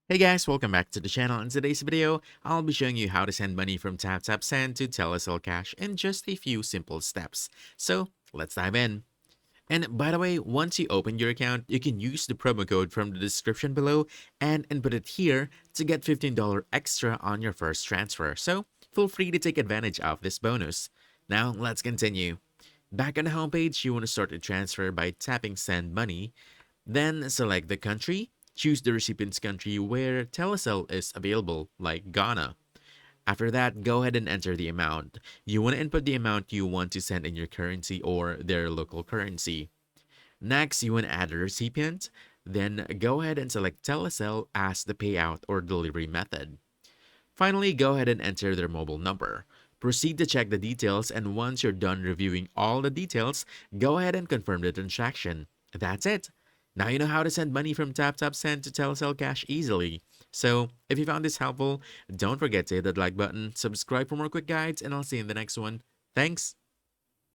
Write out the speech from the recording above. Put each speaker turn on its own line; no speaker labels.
Hey guys, welcome back to the channel. In today's video, I'll be showing you how to send money from TapTap Send to Telecel Cash in just a few simple steps. So, let's dive in. And by the way, once you open your account, you can use the promo code from the description below and input it here to get $15 extra on your first transfer. So, feel free to take advantage of this bonus. Now, let's continue. Back on the homepage, you want to start a transfer by tapping Send Money, then select the country. Choose the recipient's country where Telecel is available, like Ghana. After that, go ahead and enter the amount. You want to input the amount you want to send in your currency or their local currency. Next, you want to add a recipient. Then go ahead and select Telecel as the payout or delivery method. Finally, go ahead and enter their mobile number. Proceed to check the details, and once you're done reviewing all the details, go ahead and confirm the transaction. That's it. Now you know how to send money from TapTap Send to Telecel Cash easily. So, if you found this helpful, don't forget to hit that like button, subscribe for more quick guides, and I'll see you in the next one. Thanks!